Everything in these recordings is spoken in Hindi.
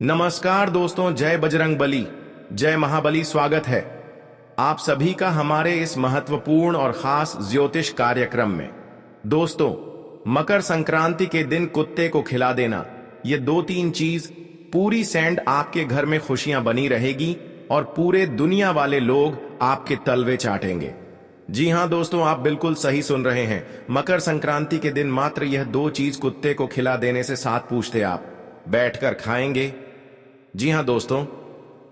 नमस्कार दोस्तों, जय बजरंग बली, जय महाबली। स्वागत है आप सभी का हमारे इस महत्वपूर्ण और खास ज्योतिष कार्यक्रम में। दोस्तों, मकर संक्रांति के दिन कुत्ते को खिला देना, ये दो तीन चीज पूरी सैंड आपके घर में खुशियां बनी रहेगी और पूरे दुनिया वाले लोग आपके तलवे चाटेंगे। जी हां दोस्तों, आप बिल्कुल सही सुन रहे हैं। मकर संक्रांति के दिन मात्र यह दो चीज कुत्ते को खिला देने से साथ पूछते आप बैठकर खाएंगे। जी हां दोस्तों,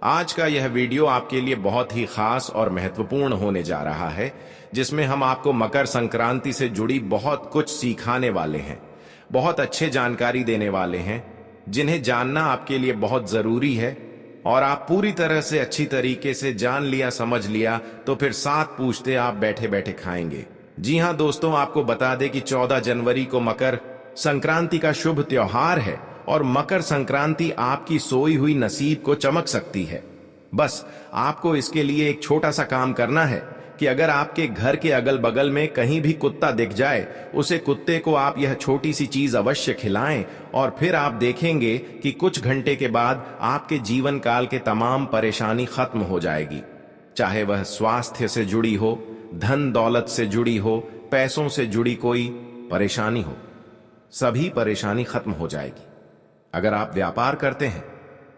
आज का यह वीडियो आपके लिए बहुत ही खास और महत्वपूर्ण होने जा रहा है, जिसमें हम आपको मकर संक्रांति से जुड़ी बहुत कुछ सिखाने वाले हैं, बहुत अच्छे जानकारी देने वाले हैं, जिन्हें जानना आपके लिए बहुत जरूरी है। और आप पूरी तरह से अच्छी तरीके से जान लिया, समझ लिया, तो फिर साथ पूछते आप बैठे बैठे खाएंगे। जी हां दोस्तों, आपको बता दें कि 14 जनवरी को मकर संक्रांति का शुभ त्योहार है और मकर संक्रांति आपकी सोई हुई नसीब को चमक सकती है। बस आपको इसके लिए एक छोटा सा काम करना है कि अगर आपके घर के अगल बगल में कहीं भी कुत्ता दिख जाए, उसे कुत्ते को आप यह छोटी सी चीज अवश्य खिलाएं और फिर आप देखेंगे कि कुछ घंटे के बाद आपके जीवन काल के तमाम परेशानी खत्म हो जाएगी। चाहे वह स्वास्थ्य से जुड़ी हो, धन दौलत से जुड़ी हो, पैसों से जुड़ी कोई परेशानी हो, सभी परेशानी खत्म हो जाएगी। अगर आप व्यापार करते हैं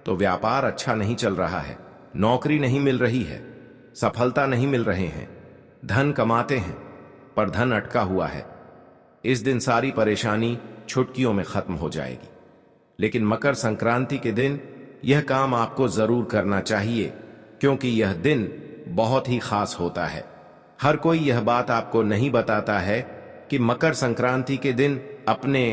तो व्यापार अच्छा नहीं चल रहा है, नौकरी नहीं मिल रही है, सफलता नहीं मिल रहे हैं, धन कमाते हैं पर धन अटका हुआ है, इस दिन सारी परेशानी चुटकियों में खत्म हो जाएगी। लेकिन मकर संक्रांति के दिन यह काम आपको जरूर करना चाहिए, क्योंकि यह दिन बहुत ही खास होता है। हर कोई यह बात आपको नहीं बताता है कि मकर संक्रांति के दिन अपने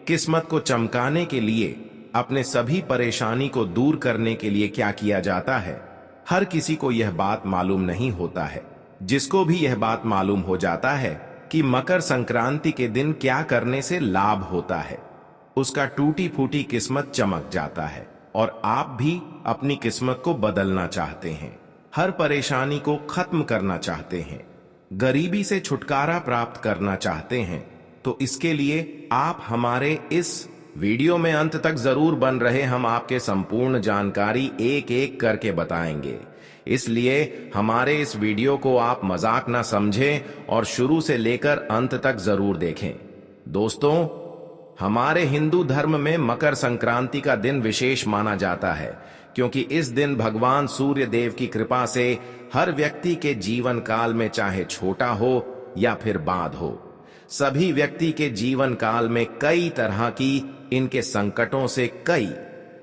किस्मत को चमकाने के लिए, अपने सभी परेशानी को दूर करने के लिए क्या किया जाता है। हर किसी को यह बात मालूम नहीं होता है। जिसको भी यह बात मालूम हो जाता है कि मकर संक्रांति के दिन क्या करने से लाभ होता है, उसका टूटी फूटी किस्मत चमक जाता है और आप भी अपनी किस्मत को बदलना चाहते हैं, हर परेशानी को खत्म करना चाहते हैं, गरीबी से छुटकारा प्राप्त करना चाहते हैं। तो इसके लिए आप हमारे इस वीडियो में अंत तक जरूर बन रहे। हम आपके संपूर्ण जानकारी एक एक करके बताएंगे, इसलिए हमारे इस वीडियो को आप मजाक ना समझें और शुरू से लेकर अंत तक जरूर देखें। दोस्तों, हमारे हिंदू धर्म में मकर संक्रांति का दिन विशेष माना जाता है, क्योंकि इस दिन भगवान सूर्य देव की कृपा से हर व्यक्ति के जीवन काल में, चाहे छोटा हो या फिर बांध हो, सभी व्यक्ति के जीवन काल में कई तरह की इनके संकटों से, कई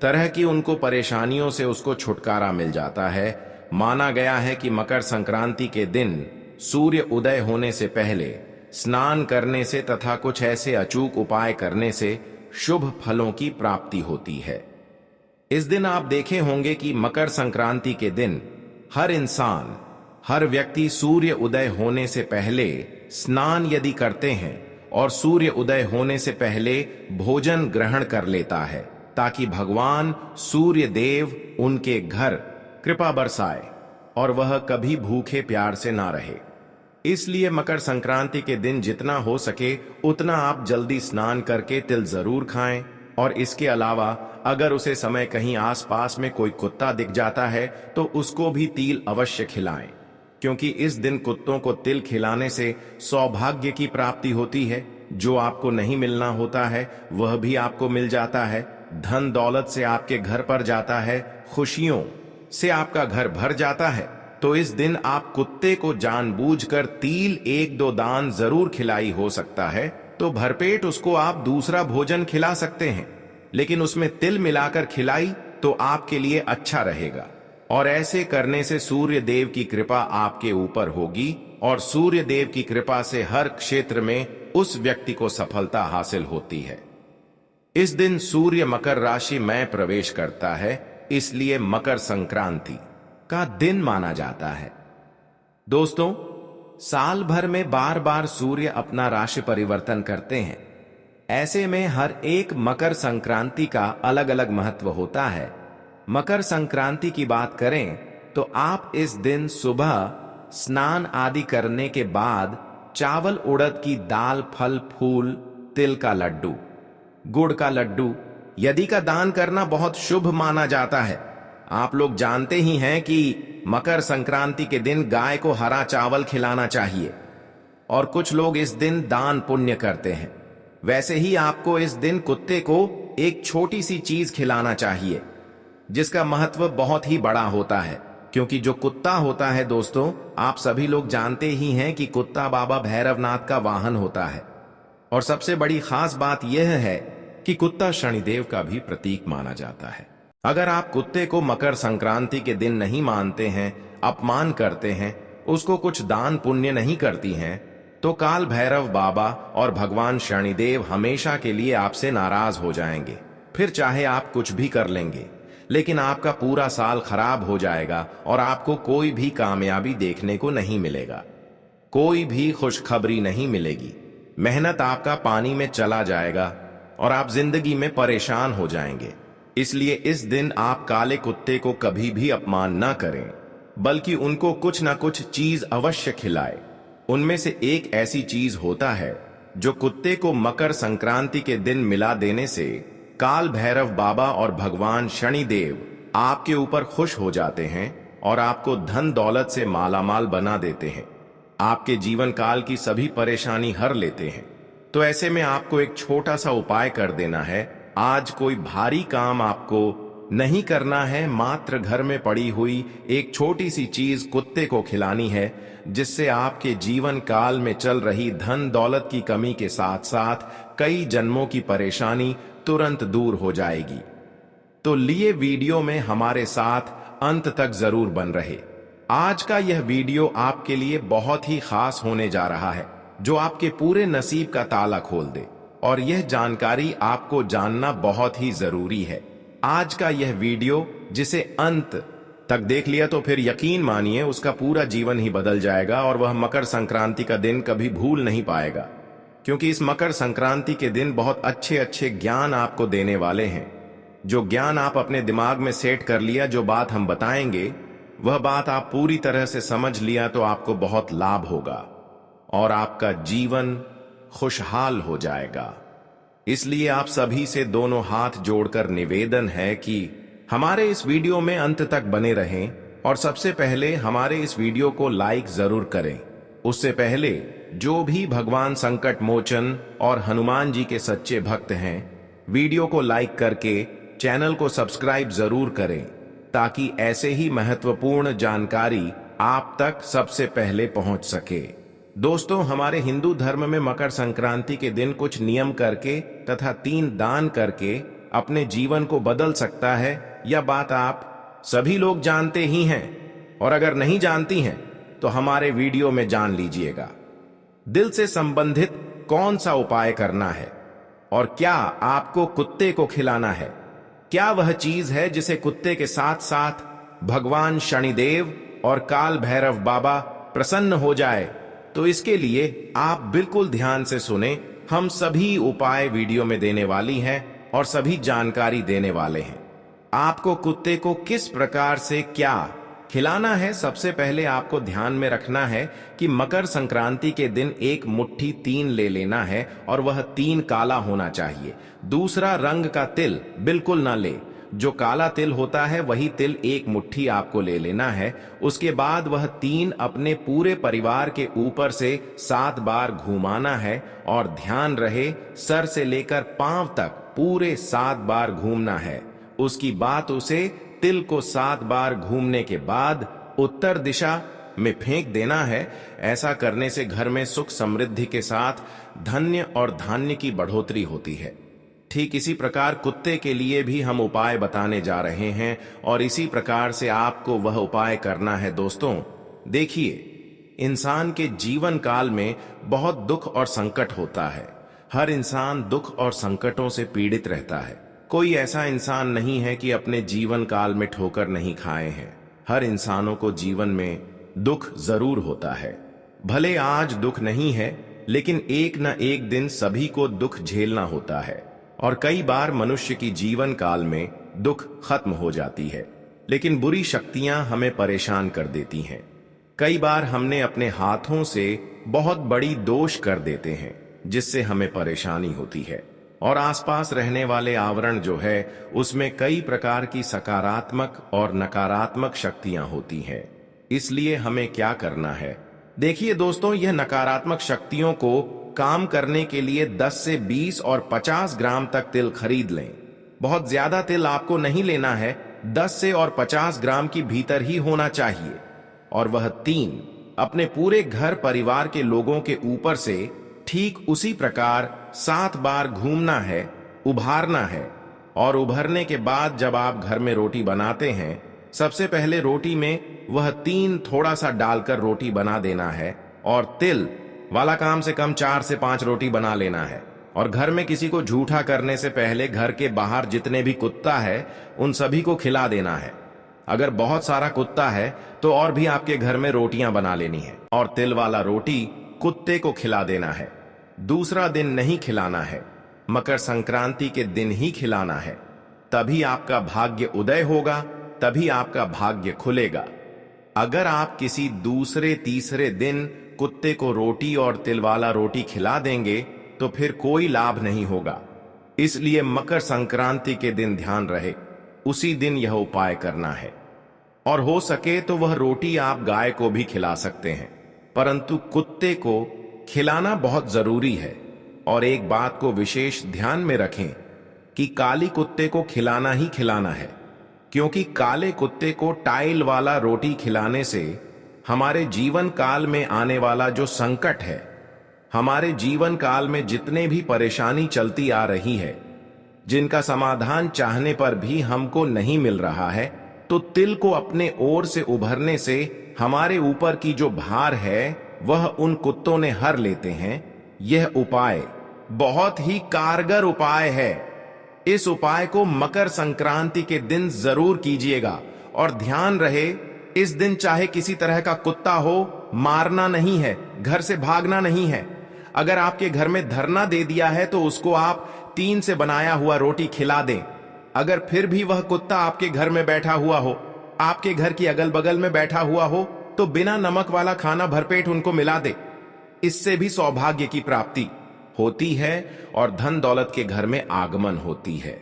तरह की उनको परेशानियों से उसको छुटकारा मिल जाता है। माना गया है कि मकर संक्रांति के दिन सूर्य उदय होने से पहले स्नान करने से तथा कुछ ऐसे अचूक उपाय करने से शुभ फलों की प्राप्ति होती है। इस दिन आप देखे होंगे कि मकर संक्रांति के दिन हर इंसान, हर व्यक्ति सूर्य उदय होने से पहले स्नान यदि करते हैं और सूर्य उदय होने से पहले भोजन ग्रहण कर लेता है, ताकि भगवान सूर्य देव उनके घर कृपा बरसाए और वह कभी भूखे प्यार से ना रहे। इसलिए मकर संक्रांति के दिन जितना हो सके उतना आप जल्दी स्नान करके तिल जरूर खाएं। और इसके अलावा अगर उसे समय कहीं आसपास में कोई कुत्ता दिख जाता है तो उसको भी तिल अवश्य खिलाएं, क्योंकि इस दिन कुत्तों को तिल खिलाने से सौभाग्य की प्राप्ति होती है। जो आपको नहीं मिलना होता है वह भी आपको मिल जाता है, धन दौलत से आपके घर पर जाता है, खुशियों से आपका घर भर जाता है। तो इस दिन आप कुत्ते को जानबूझकर तिल एक दो दान जरूर खिलाई, हो सकता है तो भरपेट उसको आप दूसरा भोजन खिला सकते हैं, लेकिन उसमें तिल मिलाकर खिलाई तो आपके लिए अच्छा रहेगा। और ऐसे करने से सूर्य देव की कृपा आपके ऊपर होगी और सूर्य देव की कृपा से हर क्षेत्र में उस व्यक्ति को सफलता हासिल होती है। इस दिन सूर्य मकर राशि में प्रवेश करता है, इसलिए मकर संक्रांति का दिन माना जाता है। दोस्तों, साल भर में बार बार सूर्य अपना राशि परिवर्तन करते हैं। ऐसे में हर एक मकर संक्रांति का अलग अलग महत्व होता है। मकर संक्रांति की बात करें तो आप इस दिन सुबह स्नान आदि करने के बाद चावल उड़द की दाल, फल फूल, तिल का लड्डू, गुड़ का लड्डू यदि का दान करना बहुत शुभ माना जाता है। आप लोग जानते ही हैं कि मकर संक्रांति के दिन गाय को हरा चावल खिलाना चाहिए और कुछ लोग इस दिन दान पुण्य करते हैं। वैसे ही आपको इस दिन कुत्ते को एक छोटी सी चीज खिलाना चाहिए जिसका महत्व बहुत ही बड़ा होता है, क्योंकि जो कुत्ता होता है दोस्तों, आप सभी लोग जानते ही हैं कि कुत्ता बाबा भैरवनाथ का वाहन होता है। और सबसे बड़ी खास बात यह है कि कुत्ता शनिदेव का भी प्रतीक माना जाता है। अगर आप कुत्ते को मकर संक्रांति के दिन नहीं मानते हैं, अपमान करते हैं, उसको कुछ दान पुण्य नहीं करती हैं, तो काल भैरव बाबा और भगवान शनिदेव हमेशा के लिए आपसे नाराज हो जाएंगे। फिर चाहे आप कुछ भी कर लेंगे, लेकिन आपका पूरा साल खराब हो जाएगा और आपको कोई भी कामयाबी देखने को नहीं मिलेगा, कोई भी खुशखबरी नहीं मिलेगी। मेहनत आपका पानी में चला जाएगा और आप जिंदगी में परेशान हो जाएंगे। इसलिए इस दिन आप काले कुत्ते को कभी भी अपमान न करें, बल्कि उनको कुछ ना कुछ चीज अवश्य खिलाएं। उनमें से एक ऐसी चीज होता है जो कुत्ते को मकर संक्रांति के दिन मिला देने से काल भैरव बाबा और भगवान शनिदेव आपके ऊपर खुश हो जाते हैं और आपको धन दौलत से मालामाल बना देते हैं, आपके जीवन काल की सभी परेशानी हर लेते हैं। तो ऐसे में आपको एक छोटा सा उपाय कर देना है। आज कोई भारी काम आपको नहीं करना है, मात्र घर में पड़ी हुई एक छोटी सी चीज कुत्ते को खिलानी है, जिससे आपके जीवन काल में चल रही धन दौलत की कमी के साथ साथ कई जन्मों की परेशानी तुरंत दूर हो जाएगी। तो लिए वीडियो में हमारे साथ अंत तक जरूर बन रहे। आज का यह वीडियो आपके लिए बहुत ही खास होने जा रहा है, जो आपके पूरे नसीब का ताला खोल दे, और यह जानकारी आपको जानना बहुत ही जरूरी है। आज का यह वीडियो जिसे अंत तक देख लिया तो फिर यकीन मानिए उसका पूरा जीवन ही बदल जाएगा और वह मकर संक्रांति का दिन कभी भूल नहीं पाएगा, क्योंकि इस मकर संक्रांति के दिन बहुत अच्छे अच्छे ज्ञान आपको देने वाले हैं। जो ज्ञान आप अपने दिमाग में सेट कर लिया, जो बात हम बताएंगे, वह बात आप पूरी तरह से समझ लिया तो आपको बहुत लाभ होगा और आपका जीवन खुशहाल हो जाएगा। इसलिए आप सभी से दोनों हाथ जोड़कर निवेदन है कि हमारे इस वीडियो में अंत तक बने रहें और सबसे पहले हमारे इस वीडियो को लाइक जरूर करें। उससे पहले जो भी भगवान संकट मोचन और हनुमान जी के सच्चे भक्त हैं, वीडियो को लाइक करके चैनल को सब्सक्राइब जरूर करें, ताकि ऐसे ही महत्वपूर्ण जानकारी आप तक सबसे पहले पहुंच सके। दोस्तों, हमारे हिंदू धर्म में मकर संक्रांति के दिन कुछ नियम करके तथा 3 दान करके अपने जीवन को बदल सकता है। यह बात आप सभी लोग जानते ही हैं, और अगर नहीं जानती हैं तो हमारे वीडियो में जान लीजिएगा। दिल से संबंधित कौन सा उपाय करना है और क्या आपको कुत्ते को खिलाना है, क्या वह चीज है जिसे कुत्ते के साथ साथ भगवान शनिदेव और काल भैरव बाबा प्रसन्न हो जाए, तो इसके लिए आप बिल्कुल ध्यान से सुने। हम सभी उपाय वीडियो में देने वाली हैं और सभी जानकारी देने वाले हैं। आपको कुत्ते को किस प्रकार से क्या खिलाना है, सबसे पहले आपको ध्यान में रखना है कि मकर संक्रांति के दिन 1 मुट्ठी 3 ले लेना है और वह 3 काला होना चाहिए। दूसरा रंग का तिल बिल्कुल ना ले, जो काला तिल होता है वही तिल 1 मुट्ठी आपको ले लेना है। उसके बाद वह 3 अपने पूरे परिवार के ऊपर से 7 बार घुमाना है और ध्यान रहे सर से लेकर पांव तक पूरे 7 बार घूमना है। उसकी बात उसे तिल को 7 बार घूमने के बाद उत्तर दिशा में फेंक देना है। ऐसा करने से घर में सुख समृद्धि के साथ धन्य और धान्य की बढ़ोतरी होती है। ठीक इसी प्रकार कुत्ते के लिए भी हम उपाय बताने जा रहे हैं और इसी प्रकार से आपको वह उपाय करना है। दोस्तों देखिए, इंसान के जीवन काल में बहुत दुख और संकट होता है। हर इंसान दुख और संकटों से पीड़ित रहता है। कोई ऐसा इंसान नहीं है कि अपने जीवन काल में ठोकर नहीं खाए हैं। हर इंसानों को जीवन में दुख जरूर होता है। भले आज दुख नहीं है, लेकिन एक न एक दिन सभी को दुख झेलना होता है और कई बार मनुष्य की जीवन काल में दुख खत्म हो जाती है, लेकिन बुरी शक्तियां हमें परेशान कर देती हैं। कई बार हमने अपने हाथों से बहुत बड़ी दोष कर देते हैं, जिससे हमें परेशानी होती है। और आसपास रहने वाले आवरण जो है उसमें कई प्रकार की सकारात्मक और नकारात्मक शक्तियां होती हैं। इसलिए हमें क्या करना है? देखिए दोस्तों, यह नकारात्मक शक्तियों को काम करने के लिए 10 से 20 और 50 ग्राम तक तिल खरीद लें। बहुत ज्यादा तिल आपको नहीं लेना है, 10 से और 50 ग्राम की भीतर ही होना चाहिए। और वह 3 अपने पूरे घर परिवार के लोगों के ऊपर से ठीक उसी प्रकार 7 बार घूमना है, उभारना है। और उभरने के बाद जब आप घर में रोटी बनाते हैं, सबसे पहले रोटी में वह 3 थोड़ा सा डालकर रोटी बना देना है। और तिल वाला काम से कम 4 से 5 रोटी बना लेना है। और घर में किसी को झूठा करने से पहले घर के बाहर जितने भी कुत्ता है उन सभी को खिला देना है। अगर बहुत सारा कुत्ता है तो और भी आपके घर में रोटियां बना लेनी है और तिल वाला रोटी कुत्ते को खिला देना है। दूसरा दिन नहीं खिलाना है, मकर संक्रांति के दिन ही खिलाना है। तभी आपका भाग्य उदय होगा, तभी आपका भाग्य खुलेगा। अगर आप किसी दूसरे तीसरे दिन कुत्ते को रोटी और तिल वाला रोटी खिला देंगे तो फिर कोई लाभ नहीं होगा। इसलिए मकर संक्रांति के दिन ध्यान रहे, उसी दिन यह उपाय करना है। और हो सके तो वह रोटी आप गाय को भी खिला सकते हैं, परंतु कुत्ते को खिलाना बहुत जरूरी है। और एक बात को विशेष ध्यान में रखें कि काली कुत्ते को खिलाना ही खिलाना है, क्योंकि काले कुत्ते को टाइल वाला रोटी खिलाने से हमारे जीवन काल में आने वाला जो संकट है, हमारे जीवन काल में जितने भी परेशानी चलती आ रही है, जिनका समाधान चाहने पर भी हमको नहीं मिल रहा है, तो तिल को अपने ओर से उभरने से हमारे ऊपर की जो भार है वह उन कुत्तों ने हर लेते हैं। यह उपाय बहुत ही कारगर उपाय है। इस उपाय को मकर संक्रांति के दिन जरूर कीजिएगा। और ध्यान रहे, इस दिन चाहे किसी तरह का कुत्ता हो, मारना नहीं है, घर से भागना नहीं है। अगर आपके घर में धरना दे दिया है तो उसको आप 3 से बनाया हुआ रोटी खिला दें। अगर फिर भी वह कुत्ता आपके घर में बैठा हुआ हो, आपके घर की अगल बगल में बैठा हुआ हो, तो बिना नमक वाला खाना भरपेट उनको मिला दे। इससे भी सौभाग्य की प्राप्ति होती है और धन दौलत के घर में आगमन होती है।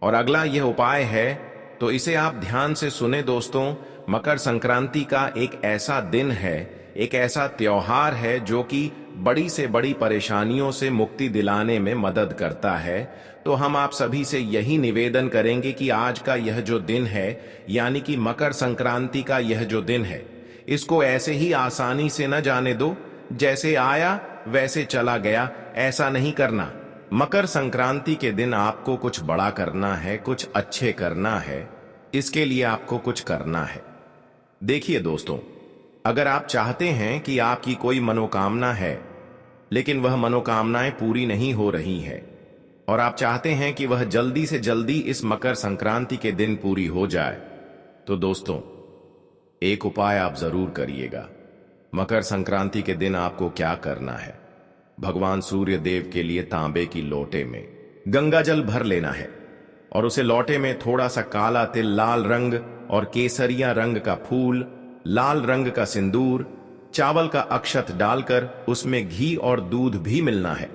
और अगला यह उपाय है तो इसे आप ध्यान से सुने दोस्तों। मकर संक्रांति का एक ऐसा दिन है, एक ऐसा त्योहार है जो कि बड़ी से बड़ी परेशानियों से मुक्ति दिलाने में मदद करता है। तो हम आप सभी से यही निवेदन करेंगे कि आज का यह जो दिन है, यानी कि मकर संक्रांति का यह जो दिन है, इसको ऐसे ही आसानी से न जाने दो, जैसे आया वैसे चला गया, ऐसा नहीं करना। मकर संक्रांति के दिन आपको कुछ बड़ा करना है, कुछ अच्छे करना है। इसके लिए आपको कुछ करना है। देखिए दोस्तों, अगर आप चाहते हैं कि आपकी कोई मनोकामना है लेकिन वह मनोकामनाएं पूरी नहीं हो रही है और आप चाहते हैं कि वह जल्दी से जल्दी इस मकर संक्रांति के दिन पूरी हो जाए, तो दोस्तों एक उपाय आप जरूर करिएगा। मकर संक्रांति के दिन आपको क्या करना है? भगवान सूर्य देव के लिए तांबे की लोटे में गंगा जल भर लेना है और उसे लोटे में थोड़ा सा काला तिल, लाल रंग और केसरिया रंग का फूल, लाल रंग का सिंदूर, चावल का अक्षत डालकर उसमें घी और दूध भी मिलना है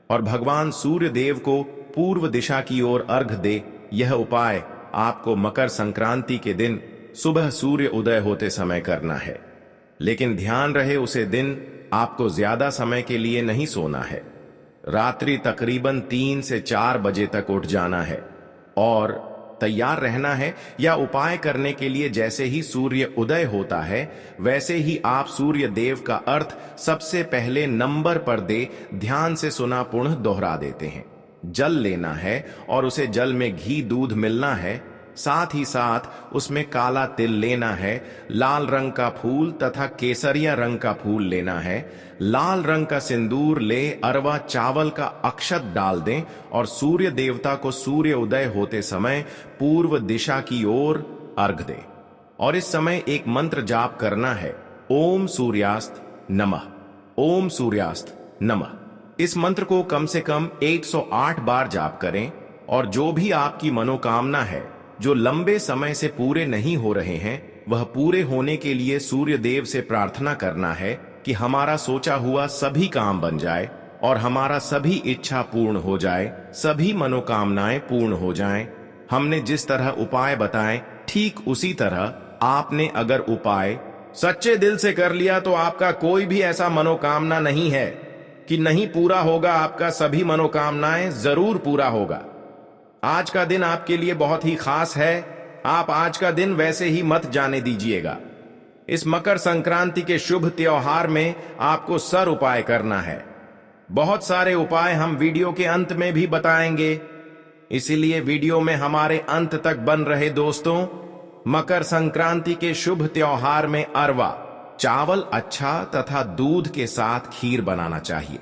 और भगवान सूर्य देव को पूर्व दिशा की ओर अर्घ दे। यह उपाय आपको मकर संक्रांति के दिन सुबह सूर्य उदय होते समय करना है। लेकिन ध्यान रहे, उसे दिन आपको ज्यादा समय के लिए नहीं सोना है। रात्रि तकरीबन 3 से 4 बजे तक उठ जाना है और तैयार रहना है। या उपाय करने के लिए जैसे ही सूर्य उदय होता है वैसे ही आप सूर्य देव का अर्थ सबसे पहले नंबर पर दे ध्यान से सुना पुनः दोहरा देते हैं। जल लेना है और उसे जल में घी दूध मिलना है, साथ ही साथ उसमें काला तिल लेना है, लाल रंग का फूल तथा केसरिया रंग का फूल लेना है, लाल रंग का सिंदूर ले, अरवा चावल का अक्षत डाल दें और सूर्य देवता को सूर्य उदय होते समय पूर्व दिशा की ओर अर्घ दें। और इस समय एक मंत्र जाप करना है, ओम सूर्यास्त नमः, ओम सूर्यास्त नमः। इस मंत्र को कम से कम 108 बार जाप करें और जो भी आपकी मनोकामना है, जो लंबे समय से पूरे नहीं हो रहे हैं, वह पूरे होने के लिए सूर्य देव से प्रार्थना करना है कि हमारा सोचा हुआ सभी काम बन जाए और हमारा सभी इच्छा पूर्ण हो जाए, सभी मनोकामनाएं पूर्ण हो जाएं। हमने जिस तरह उपाय बताए ठीक उसी तरह आपने अगर उपाय सच्चे दिल से कर लिया तो आपका कोई भी ऐसा मनोकामना नहीं है कि नहीं पूरा होगा। आपका सभी मनोकामनाएं जरूर पूरा होगा। आज का दिन आपके लिए बहुत ही खास है। आप आज का दिन वैसे ही मत जाने दीजिएगा। इस मकर संक्रांति के शुभ त्योहार में आपको सर उपाय करना है। बहुत सारे उपाय हम वीडियो के अंत में भी बताएंगे, इसीलिए वीडियो में हमारे अंत तक बन रहे दोस्तों। मकर संक्रांति के शुभ त्योहार में अरवा चावल अच्छा तथा दूध के साथ खीर बनाना चाहिए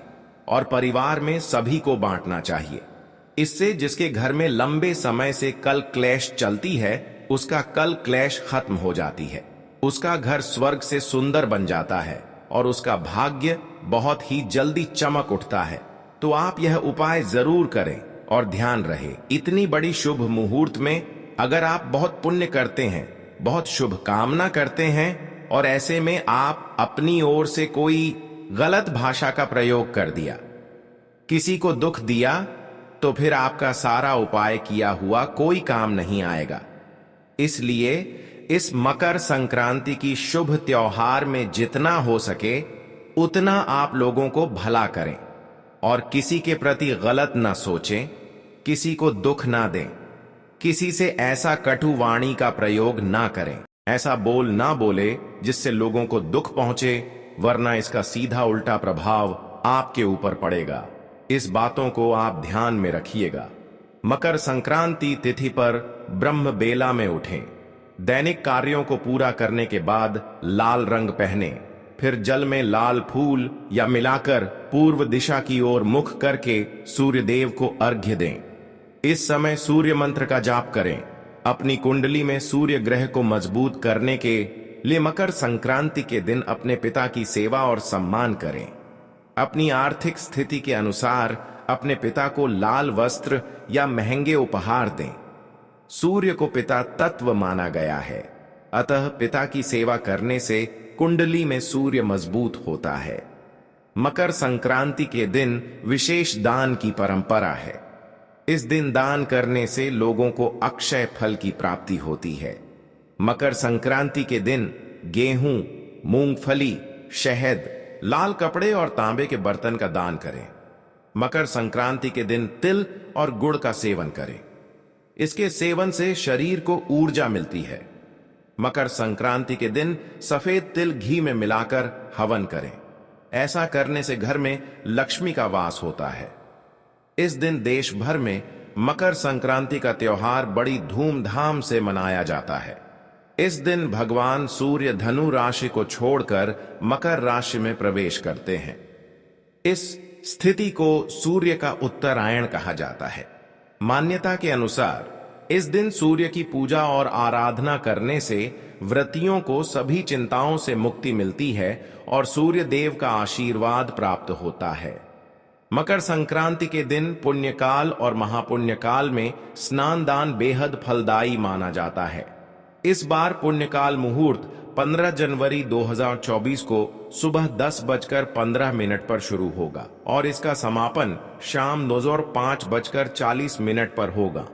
और परिवार में सभी को बांटना चाहिए। इससे जिसके घर में लंबे समय से कल क्लेश चलती है उसका कल क्लेश खत्म हो जाती है, उसका घर स्वर्ग से सुंदर बन जाता है और उसका भाग्य बहुत ही जल्दी चमक उठता है। तो आप यह उपाय जरूर करें और ध्यान रहे, इतनी बड़ी शुभ मुहूर्त में अगर आप बहुत पुण्य करते हैं, बहुत शुभ कामना करते हैं और ऐसे में आप अपनी ओर से कोई गलत भाषा का प्रयोग कर दिया, किसी को दुख दिया, तो फिर आपका सारा उपाय किया हुआ कोई काम नहीं आएगा। इसलिए इस मकर संक्रांति की शुभ त्योहार में जितना हो सके उतना आप लोगों को भला करें और किसी के प्रति गलत ना सोचें, किसी को दुख ना दें, किसी से ऐसा कटु वाणी का प्रयोग ना करें, ऐसा बोल ना बोले जिससे लोगों को दुख पहुंचे, वरना इसका सीधा उल्टा प्रभाव आपके ऊपर पड़ेगा। इस बातों को आप ध्यान में रखिएगा। मकर संक्रांति तिथि पर ब्रह्म बेला में उठें। दैनिक कार्यों को पूरा करने के बाद लाल रंग पहने, फिर जल में लाल फूल या मिलाकर पूर्व दिशा की ओर मुख करके सूर्य देव को अर्घ्य दें। इस समय सूर्य मंत्र का जाप करें। अपनी कुंडली में सूर्य ग्रह को मजबूत करने के लिए मकर संक्रांति के दिन अपने पिता की सेवा और सम्मान करें। अपनी आर्थिक स्थिति के अनुसार अपने पिता को लाल वस्त्र या महंगे उपहार दें। सूर्य को पिता तत्व माना गया है, अतः पिता की सेवा करने से कुंडली में सूर्य मजबूत होता है। मकर संक्रांति के दिन विशेष दान की परंपरा है। इस दिन दान करने से लोगों को अक्षय फल की प्राप्ति होती है। मकर संक्रांति के दिन गेहूं, मूंगफली, शहद, लाल कपड़े और तांबे के बर्तन का दान करें। मकर संक्रांति के दिन तिल और गुड़ का सेवन करें। इसके सेवन से शरीर को ऊर्जा मिलती है। मकर संक्रांति के दिन सफेद तिल घी में मिलाकर हवन करें। ऐसा करने से घर में लक्ष्मी का वास होता है। इस दिन देश भर में मकर संक्रांति का त्योहार बड़ी धूमधाम से मनाया जाता है। इस दिन भगवान सूर्य धनु राशि को छोड़कर मकर राशि में प्रवेश करते हैं। इस स्थिति को सूर्य का उत्तरायण कहा जाता है। मान्यता के अनुसार इस दिन सूर्य की पूजा और आराधना करने से व्रतियों को सभी चिंताओं से मुक्ति मिलती है और सूर्य देव का आशीर्वाद प्राप्त होता है। मकर संक्रांति के दिन पुण्यकाल और महापुण्यकाल में स्नान दान बेहद फलदायी माना जाता है। इस बार पुण्यकाल मुहूर्त 15 जनवरी 2024 को सुबह 10:15 पर शुरू होगा और इसका समापन शाम 5:40 पर होगा।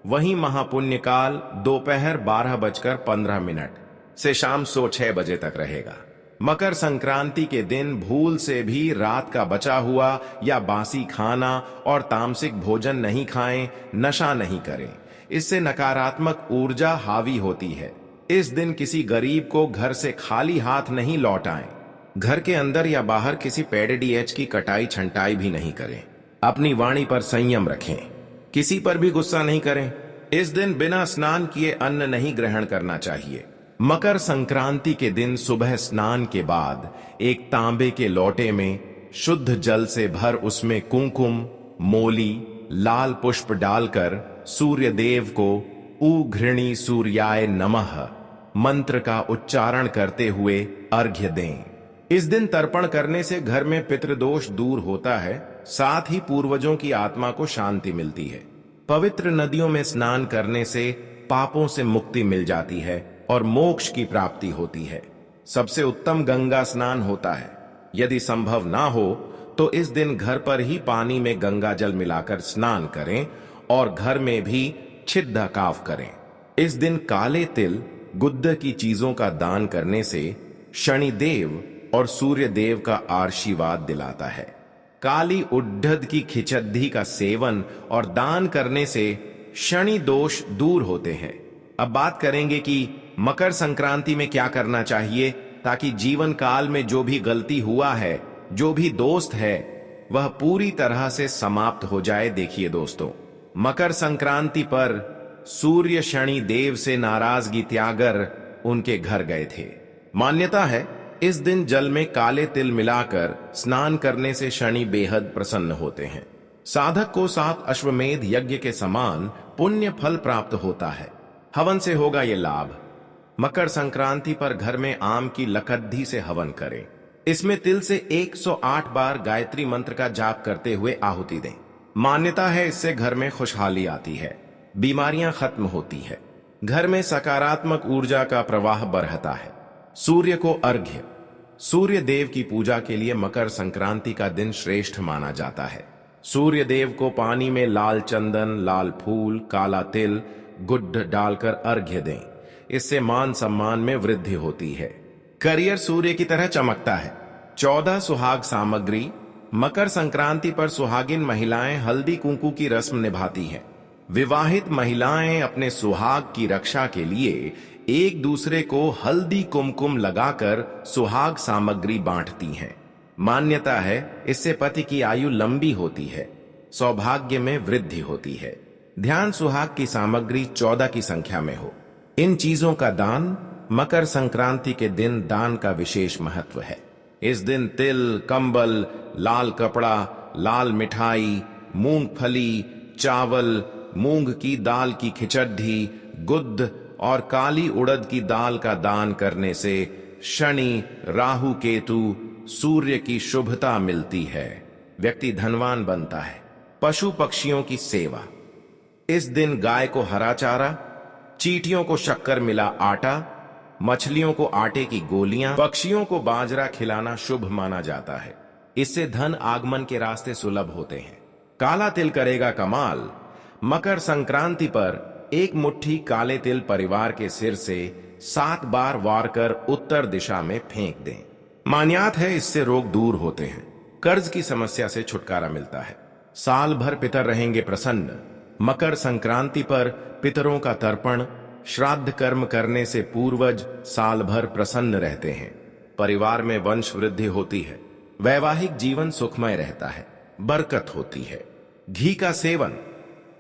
वहीं महापुण्यकाल दोपहर 12:15 से शाम 6 बजे तक रहेगा। मकर संक्रांति के दिन भूल से भी रात का बचा हुआ या बासी खाना और तामसिक भोजन नहीं खाएं, नशा नहीं करें। इससे नकारात्मक ऊर्जा हावी होती है। इस दिन किसी गरीब को घर से खाली हाथ नहीं लौटाएं। घर के अंदर या बाहर किसी पेड़ डीएच की कटाई छंटाई भी नहीं करें। अपनी वाणी पर संयम रखें। किसी पर भी गुस्सा नहीं करें। इस दिन बिना स्नान किए अन्न नहीं ग्रहण करना चाहिए। मकर संक्रांति के दिन सुबह स्नान के बाद एक तांबे के लोटे में शुद्ध जल से भर उसमें कुंकुम, मोली, लाल पुष्प डालकर सूर्य देव को उघृणी सूर्याय नमः मंत्र का उच्चारण करते हुए अर्घ्य दें। इस दिन तर्पण करने से घर में पितृदोष दूर होता है, साथ ही पूर्वजों की आत्मा को शांति मिलती है। पवित्र नदियों में स्नान करने से पापों से मुक्ति मिल जाती है और मोक्ष की प्राप्ति होती है। सबसे उत्तम गंगा स्नान होता है। यदि संभव ना हो तो इस दिन घर पर ही पानी में गंगा जल मिलाकर स्नान करें और घर में भी छिद्दा काफ करें। इस दिन काले तिल गुद्द की चीजों का दान करने से शनिदेव और सूर्य देव का आशीर्वाद दिलाता है। काली उड्ढद की खिचद्दी का सेवन और दान करने से शनि दोष दूर होते हैं। अब बात करेंगे कि मकर संक्रांति में क्या करना चाहिए ताकि जीवन काल में जो भी गलती हुआ है, जो भी दोस्त है, वह पूरी तरह से समाप्त हो जाए। देखिए दोस्तों, मकर संक्रांति पर सूर्य शनि देव से नाराजगी त्यागर उनके घर गए थे। मान्यता है इस दिन जल में काले तिल मिलाकर स्नान करने से शनि बेहद प्रसन्न होते हैं। साधक को 7 अश्वमेध यज्ञ के समान पुण्य फल प्राप्त होता है। हवन से होगा ये लाभ। मकर संक्रांति पर घर में आम की लकड़ी से हवन करें। इसमें तिल से 108 बार गायत्री मंत्र का जाप करते हुए आहुति दें। मान्यता है इससे घर में खुशहाली आती है, बीमारियां खत्म होती है, घर में सकारात्मक ऊर्जा का प्रवाह बढ़ता है। सूर्य को अर्घ्य। सूर्य देव की पूजा के लिए मकर संक्रांति का दिन श्रेष्ठ माना जाता है। सूर्य देव को पानी में लाल चंदन, लाल फूल, काला तिल, गुड़ डालकर अर्घ्य दें। इससे मान सम्मान में वृद्धि होती है। करियर सूर्य की तरह चमकता है। 14 सुहाग सामग्री। मकर संक्रांति पर सुहागिन महिलाएं हल्दी कुंकू की रस्म निभाती हैं। विवाहित महिलाएं अपने सुहाग की रक्षा के लिए एक दूसरे को हल्दी कुमकुम लगाकर सुहाग सामग्री बांटती हैं। मान्यता है इससे पति की आयु लंबी होती है, सौभाग्य में वृद्धि होती है। ध्यान सुहाग की सामग्री 14 की संख्या में हो। इन चीजों का दान मकर संक्रांति के दिन दान का विशेष महत्व है। इस दिन तिल, कंबल, लाल कपड़ा, लाल मिठाई, मूंगफली, चावल, मूंग की दाल की खिचड़ी, गुद्द और काली उड़द की दाल का दान करने से शनि, राहु, केतु, सूर्य की शुभता मिलती है। व्यक्ति धनवान बनता है। पशु पक्षियों की सेवा। इस दिन गाय को हरा चारा, चींटियों को शक्कर मिला आटा, मछलियों को आटे की गोलियां, पक्षियों को बाजरा खिलाना शुभ माना जाता है। इससे धन आगमन के रास्ते सुलभ होते हैं। काला तिल करेगा कमाल। मकर संक्रांति पर एक मुट्ठी काले तिल परिवार के सिर से 7 बार वार कर उत्तर दिशा में फेंक दें। मान्यता है इससे रोग दूर होते हैं, कर्ज की समस्या से छुटकारा मिलता है, साल भर पितर रहेंगे प्रसन्न। मकर संक्रांति पर पितरों का तर्पण, श्राद्ध कर्म करने से पूर्वज साल भर प्रसन्न रहते हैं। परिवार में वंश वृद्धि होती है। वैवाहिक जीवन सुखमय रहता है, बरकत होती है। घी का सेवन।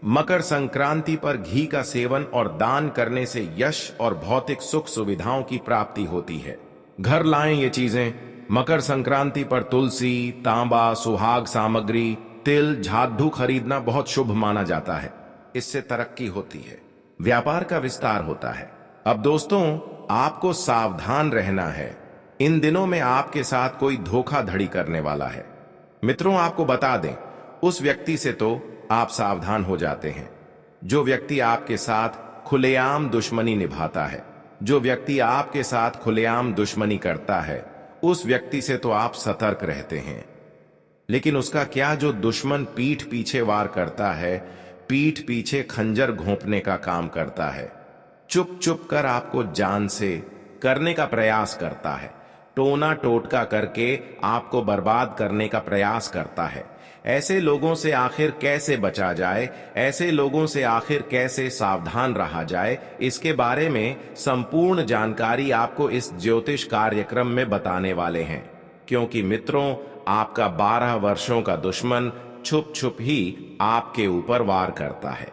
मकर संक्रांति पर घी का सेवन और दान करने से यश और भौतिक सुख सुविधाओं की प्राप्ति होती है। घर लाएं ये चीजें। मकर संक्रांति पर तुलसी, तांबा, सुहाग सामग्री, तिल, झाड़ू खरीदना बहुत शुभ माना जाता है। इससे तरक्की होती है, व्यापार का विस्तार होता है। अब दोस्तों, आपको सावधान रहना है। इन दिनों में आपके साथ कोई धोखाधड़ी करने वाला है। मित्रों, आपको बता दें, उस व्यक्ति से तो आप सावधान हो जाते हैं जो व्यक्ति आपके साथ खुलेआम दुश्मनी निभाता है। जो व्यक्ति आपके साथ खुलेआम दुश्मनी करता है, उस व्यक्ति से तो आप सतर्क रहते हैं। लेकिन उसका क्या जो दुश्मन पीठ पीछे वार करता है, पीठ पीछे खंजर घोंपने का काम करता है, चुप चुप कर आपको जान से करने का प्रयास करता है, टोना टोटका करके आपको बर्बाद करने का प्रयास करता है। ऐसे लोगों से आखिर कैसे बचा जाए, ऐसे लोगों से आखिर कैसे सावधान रहा जाए, इसके बारे में संपूर्ण जानकारी आपको इस ज्योतिष कार्यक्रम में बताने वाले हैं। क्योंकि मित्रों, आपका 12 वर्षों का दुश्मन छुप छुप ही आपके ऊपर वार करता है,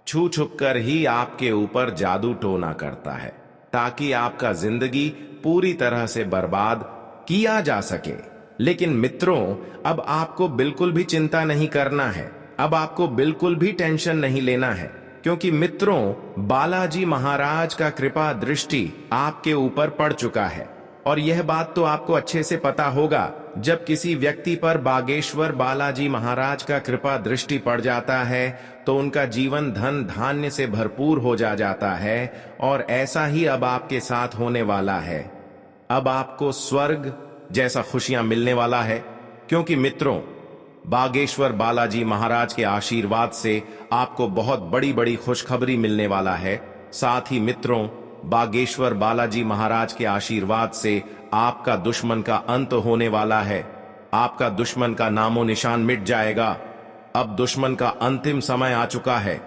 छू छुप कर ही आपके ऊपर जादू टोना करता है, ताकि आपका जिंदगी पूरी तरह से बर्बाद किया जा सके। लेकिन मित्रों, अब आपको बिल्कुल भी चिंता नहीं करना है। अब आपको बिल्कुल भी टेंशन नहीं लेना है, क्योंकि मित्रों, बालाजी महाराज का कृपा दृष्टि आपके ऊपर पड़ चुका है। और यह बात तो आपको अच्छे से पता होगा, जब किसी व्यक्ति पर बागेश्वर बालाजी महाराज का कृपा दृष्टि पड़ जाता है तो उनका जीवन धन धान्य से भरपूर हो जाता है। और ऐसा ही अब आपके साथ होने वाला है। अब आपको स्वर्ग जैसा खुशियां मिलने वाला है। क्योंकि मित्रों, बागेश्वर बालाजी महाराज के आशीर्वाद से आपको बहुत बड़ी बड़ी खुशखबरी मिलने वाला है। साथ ही मित्रों, बागेश्वर बालाजी महाराज के आशीर्वाद से आपका दुश्मन का अंत होने वाला है। आपका दुश्मन का नामो निशान मिट जाएगा। अब दुश्मन का अंतिम समय आ चुका है।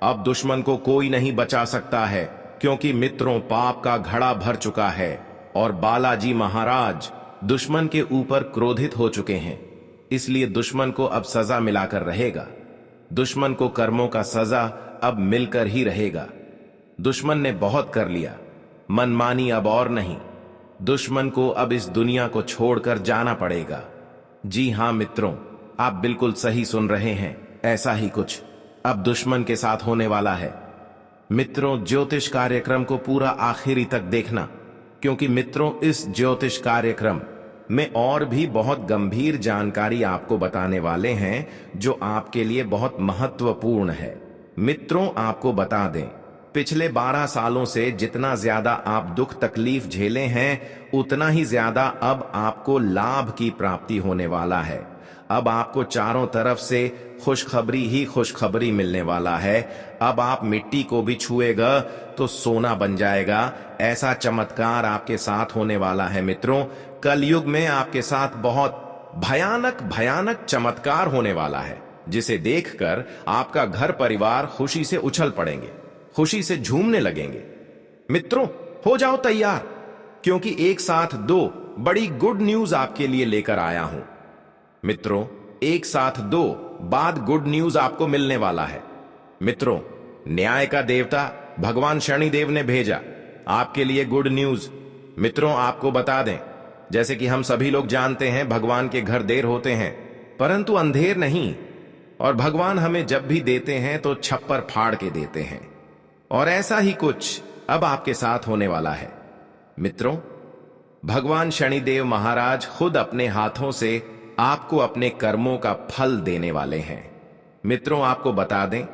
अब दुश्मन को कोई नहीं बचा सकता है, क्योंकि मित्रों, पाप का घड़ा भर चुका है और बालाजी महाराज दुश्मन के ऊपर क्रोधित हो चुके हैं। इसलिए दुश्मन को अब सजा मिलाकर रहेगा। दुश्मन को कर्मों का सजा अब मिलकर ही रहेगा। दुश्मन ने बहुत कर लिया, मनमानी अब और नहीं। दुश्मन को अब इस दुनिया को छोड़कर जाना पड़ेगा। जी हां मित्रों, आप बिल्कुल सही सुन रहे हैं। ऐसा ही कुछ अब दुश्मन के साथ होने वाला है। मित्रों, ज्योतिष कार्यक्रम को पूरा आखिरी तक देखना, क्योंकि मित्रों, इस ज्योतिष कार्यक्रम में और भी बहुत गंभीर जानकारी आपको बताने वाले हैं, जो आपके लिए बहुत महत्वपूर्ण है। मित्रों, आपको बता दें, पिछले 12 सालों से जितना ज्यादा आप दुख तकलीफ झेले हैं, उतना ही ज्यादा अब आपको लाभ की प्राप्ति होने वाला है। अब आपको चारों तरफ से खुशखबरी ही खुशखबरी मिलने वाला है। अब आप मिट्टी को भी छुएगा तो सोना बन जाएगा। ऐसा चमत्कार आपके साथ होने वाला है। मित्रों, कलयुग में आपके साथ बहुत भयानक भयानक चमत्कार होने वाला है, जिसे देखकर आपका घर परिवार खुशी से उछल पड़ेंगे, खुशी से झूमने लगेंगे। मित्रों, हो जाओ तैयार, क्योंकि एक साथ 2 बड़ी गुड न्यूज आपके लिए लेकर आया हूं। मित्रों, एक साथ 2 बाद गुड न्यूज आपको मिलने वाला है। मित्रों, न्याय का देवता भगवान शनिदेव ने भेजा आपके लिए गुड न्यूज। मित्रों, आपको बता दें, जैसे कि हम सभी लोग जानते हैं, भगवान के घर देर होते हैं परंतु अंधेर नहीं। और भगवान हमें जब भी देते हैं तो छप्पर फाड़ के देते हैं। और ऐसा ही कुछ अब आपके साथ होने वाला है। मित्रों, भगवान शनिदेव महाराज खुद अपने हाथों से आपको अपने कर्मों का फल देने वाले हैं। मित्रों, आपको बता दें,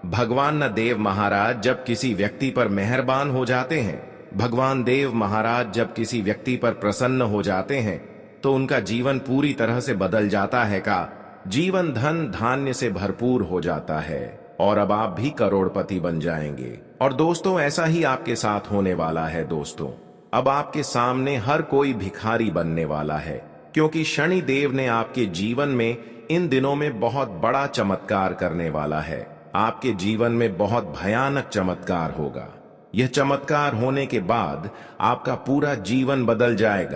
भगवान न देव महाराज जब किसी व्यक्ति पर मेहरबान हो जाते हैं, भगवान देव महाराज जब किसी व्यक्ति पर प्रसन्न हो जाते हैं, तो उनका जीवन पूरी तरह से बदल जाता है। का जीवन धन धान्य से भरपूर हो जाता है और अब आप भी करोड़पति बन जाएंगे। और दोस्तों, ऐसा ही आपके साथ होने वाला है। दोस्तों, अब आपके सामने हर कोई भिखारी बनने वाला है, क्योंकि शनि देव ने आपके जीवन में इन दिनों में बहुत बड़ा चमत्कार करने वाला है। आपके जीवन में बहुत भयानक चमत्कार होगा। यह चमत्कार होने के बाद आपका पूरा जीवन बदल जाएगा।